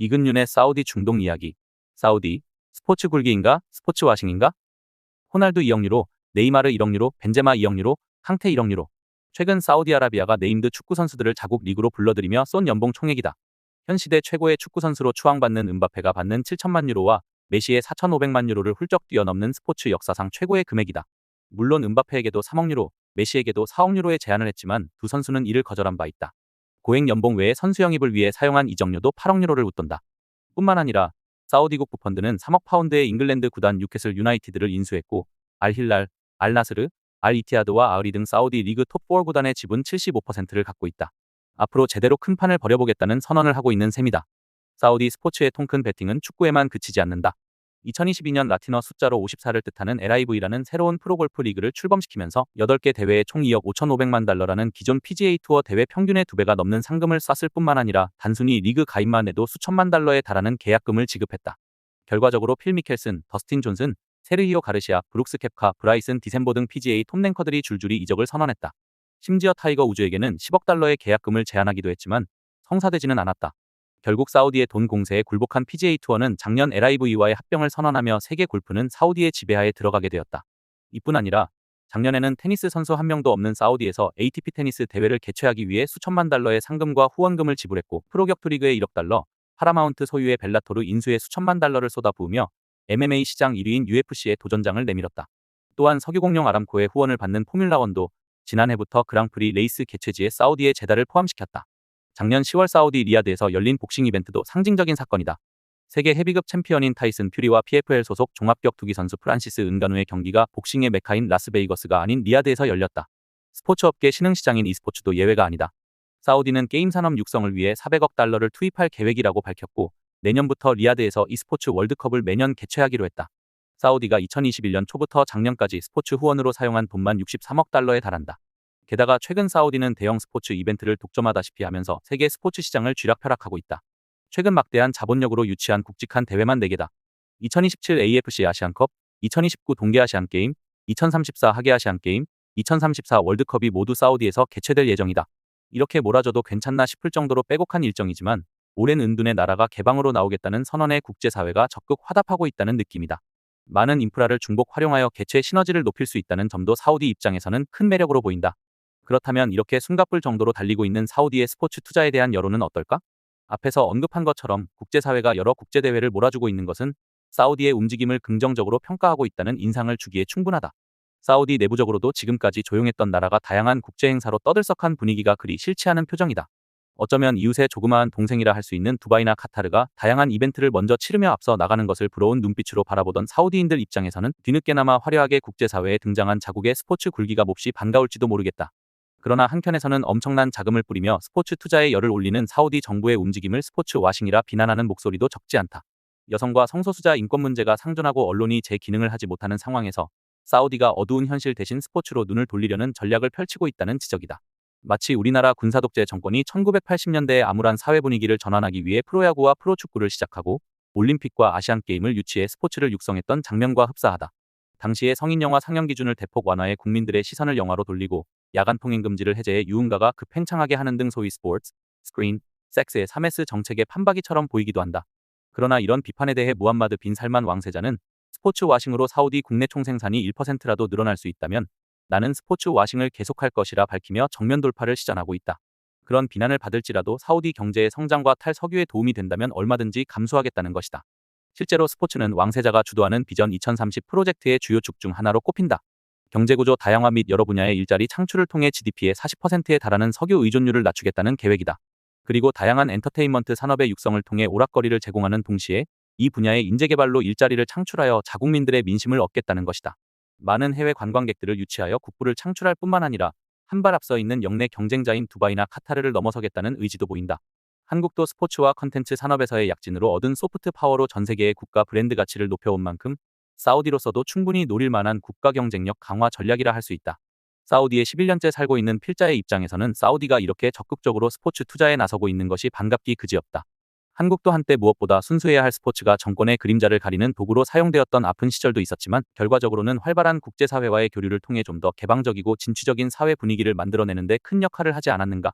이근윤의 사우디 중동 이야기. 사우디, 스포츠 굴기인가? 스포츠 와싱인가? 호날두 2억 유로, 네이마르 1억 유로, 벤제마 2억 유로, 캉테 1억 유로. 최근 사우디아라비아가 네임드 축구 선수들을 자국 리그로 불러들이며 쏜 연봉 총액이다. 현 시대 최고의 축구 선수로 추앙받는 음바페가 받는 7천만 유로와 메시의 4,500만 유로를 훌쩍 뛰어넘는 스포츠 역사상 최고의 금액이다. 물론 음바페에게도 3억 유로, 메시에게도 4억 유로의 제안을 했지만 두 선수는 이를 거절한 바 있다. 고액 연봉 외에 선수 영입을 위해 사용한 이적료도 8억 유로를 웃돈다. 뿐만 아니라 사우디 국부 펀드는 3억 파운드의 잉글랜드 구단 뉴캐슬 유나이티드를 인수했고 알힐랄, 알나스르, 알이티하드와 아흐리 등 사우디 리그 톱4 구단의 지분 75%를 갖고 있다. 앞으로 제대로 큰 판을 벌여보겠다는 선언을 하고 있는 셈이다. 사우디 스포츠의 통큰 베팅은 축구에만 그치지 않는다. 2022년 라틴어 숫자로 54를 뜻하는 LIV라는 새로운 프로골프 리그를 출범시키면서 8개 대회에 총 2억 5,500만 달러라는 기존 PGA 투어 대회 평균의 2배가 넘는 상금을 쐈을 뿐만 아니라 단순히 리그 가입만 해도 수천만 달러에 달하는 계약금을 지급했다. 결과적으로 필 미켈슨, 더스틴 존슨, 세르히오 가르시아, 브룩스 캡카, 브라이슨 디셈보 등 PGA 톱랭커들이 줄줄이 이적을 선언했다. 심지어 타이거 우즈에게는 10억 달러의 계약금을 제안하기도 했지만 성사되지는 않았다. 결국 사우디의 돈 공세에 굴복한 PGA 투어는 작년 LIV와의 합병을 선언하며 세계 골프는 사우디의 지배하에 들어가게 되었다. 이뿐 아니라 작년에는 테니스 선수 한 명도 없는 사우디에서 ATP 테니스 대회를 개최하기 위해 수천만 달러의 상금과 후원금을 지불했고 프로 격투 리그에 1억 달러, 파라마운트 소유의 벨라토르 인수에 수천만 달러를 쏟아부으며 MMA 시장 1위인 UFC에 도전장을 내밀었다. 또한 석유공룡 아람코의 후원을 받는 포뮬라1도 지난해부터 그랑프리 레이스 개최지에 사우디의 제다를 포함시켰다. 작년 10월 사우디 리야드에서 열린 복싱 이벤트도 상징적인 사건이다. 세계 헤비급 챔피언인 타이슨 퓨리와 PFL 소속 종합격투기 선수 프란시스 은가누의 경기가 복싱의 메카인 라스베이거스가 아닌 리야드에서 열렸다. 스포츠업계 신흥시장인 e스포츠도 예외가 아니다. 사우디는 게임 산업 육성을 위해 400억 달러를 투입할 계획이라고 밝혔고 내년부터 리야드에서 e스포츠 월드컵을 매년 개최하기로 했다. 사우디가 2021년 초부터 작년까지 스포츠 후원으로 사용한 돈만 63억 달러에 달한다. 게다가 최근 사우디는 대형 스포츠 이벤트를 독점하다시피 하면서 세계 스포츠 시장을 쥐락펴락하고 있다. 최근 막대한 자본력으로 유치한 굵직한 대회만 4개다. 2027 AFC 아시안컵, 2029 동계아시안게임, 2034 하계아시안게임, 2034 월드컵이 모두 사우디에서 개최될 예정이다. 이렇게 몰아줘도 괜찮나 싶을 정도로 빼곡한 일정이지만 오랜 은둔의 나라가 개방으로 나오겠다는 선언에 국제사회가 적극 화답하고 있다는 느낌이다. 많은 인프라를 중복 활용하여 개최 시너지를 높일 수 있다는 점도 사우디 입장에서는 큰 매력으로 보인다. 그렇다면 이렇게 숨가쁠 정도로 달리고 있는 사우디의 스포츠 투자에 대한 여론은 어떨까? 앞에서 언급한 것처럼 국제사회가 여러 국제대회를 몰아주고 있는 것은 사우디의 움직임을 긍정적으로 평가하고 있다는 인상을 주기에 충분하다. 사우디 내부적으로도 지금까지 조용했던 나라가 다양한 국제행사로 떠들썩한 분위기가 그리 싫지 않은 표정이다. 어쩌면 이웃의 조그마한 동생이라 할 수 있는 두바이나 카타르가 다양한 이벤트를 먼저 치르며 앞서 나가는 것을 부러운 눈빛으로 바라보던 사우디인들 입장에서는 뒤늦게나마 화려하게 국제사회에 등장한 자국의 스포츠 굴기가 몹시 반가울지도 모르겠다. 그러나 한켠에서는 엄청난 자금을 뿌리며 스포츠 투자에 열을 올리는 사우디 정부의 움직임을 스포츠 와싱이라 비난하는 목소리도 적지 않다. 여성과 성소수자 인권 문제가 상존하고 언론이 제 기능을 하지 못하는 상황에서 사우디가 어두운 현실 대신 스포츠로 눈을 돌리려는 전략을 펼치고 있다는 지적이다. 마치 우리나라 군사독재 정권이 1980년대의 암울한 사회 분위기를 전환하기 위해 프로야구와 프로축구를 시작하고 올림픽과 아시안게임을 유치해 스포츠를 육성했던 장면과 흡사하다. 당시의 성인영화 상영 기준을 대폭 완화해 국민들의 시선을 영화로 돌리고 야간 통행 금지를 해제해 유흥가가 급팽창하게 하는 등 소위 스포츠, 스크린, 섹스의 3S 정책의 판박이처럼 보이기도 한다. 그러나 이런 비판에 대해 무함마드 빈 살만 왕세자는 스포츠 와싱으로 사우디 국내 총생산이 1%라도 늘어날 수 있다면 나는 스포츠 와싱을 계속할 것이라 밝히며 정면 돌파를 시전하고 있다. 그런 비난을 받을지라도 사우디 경제의 성장과 탈석유에 도움이 된다면 얼마든지 감수하겠다는 것이다. 실제로 스포츠는 왕세자가 주도하는 비전 2030 프로젝트의 주요 축 중 하나로 꼽힌다. 경제구조 다양화 및 여러 분야의 일자리 창출을 통해 GDP의 40%에 달하는 석유 의존율을 낮추겠다는 계획이다. 그리고 다양한 엔터테인먼트 산업의 육성을 통해 오락거리를 제공하는 동시에 이 분야의 인재개발로 일자리를 창출하여 자국민들의 민심을 얻겠다는 것이다. 많은 해외 관광객들을 유치하여 국부를 창출할 뿐만 아니라 한 발 앞서 있는 역내 경쟁자인 두바이나 카타르를 넘어서겠다는 의지도 보인다. 한국도 스포츠와 컨텐츠 산업에서의 약진으로 얻은 소프트 파워로 전 세계의 국가 브랜드 가치를 높여온 만큼 사우디로서도 충분히 노릴 만한 국가 경쟁력 강화 전략이라 할 수 있다. 사우디에 11년째 살고 있는 필자의 입장에서는 사우디가 이렇게 적극적으로 스포츠 투자에 나서고 있는 것이 반갑기 그지없다. 한국도 한때 무엇보다 순수해야 할 스포츠가 정권의 그림자를 가리는 도구로 사용되었던 아픈 시절도 있었지만 결과적으로는 활발한 국제사회와의 교류를 통해 좀 더 개방적이고 진취적인 사회 분위기를 만들어내는 데 큰 역할을 하지 않았는가.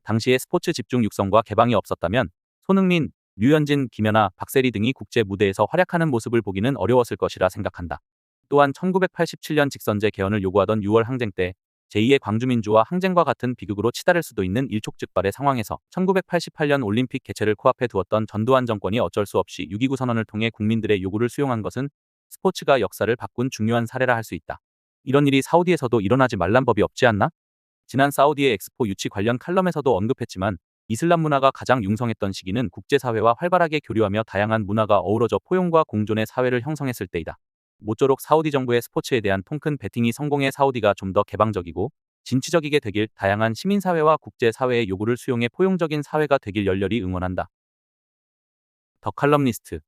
당시에 스포츠 집중 육성과 개방이 없었다면 손흥민, 류현진, 김연아, 박세리 등이 국제 무대에서 활약하는 모습을 보기는 어려웠을 것이라 생각한다. 또한 1987년 직선제 개헌을 요구하던 6월 항쟁 때 제2의 광주민주화 항쟁과 같은 비극으로 치달을 수도 있는 일촉즉발의 상황에서 1988년 올림픽 개최를 코앞에 두었던 전두환 정권이 어쩔 수 없이 6.29 선언을 통해 국민들의 요구를 수용한 것은 스포츠가 역사를 바꾼 중요한 사례라 할 수 있다. 이런 일이 사우디에서도 일어나지 말란 법이 없지 않나? 지난 사우디의 엑스포 유치 관련 칼럼에서도 언급했지만 이슬람 문화가 가장 융성했던 시기는 국제사회와 활발하게 교류하며 다양한 문화가 어우러져 포용과 공존의 사회를 형성했을 때이다. 모쪼록 사우디 정부의 스포츠에 대한 통큰 배팅이 성공해 사우디가 좀 더 개방적이고 진취적이게 되길, 다양한 시민사회와 국제사회의 요구를 수용해 포용적인 사회가 되길 열렬히 응원한다. 더 칼럼니스트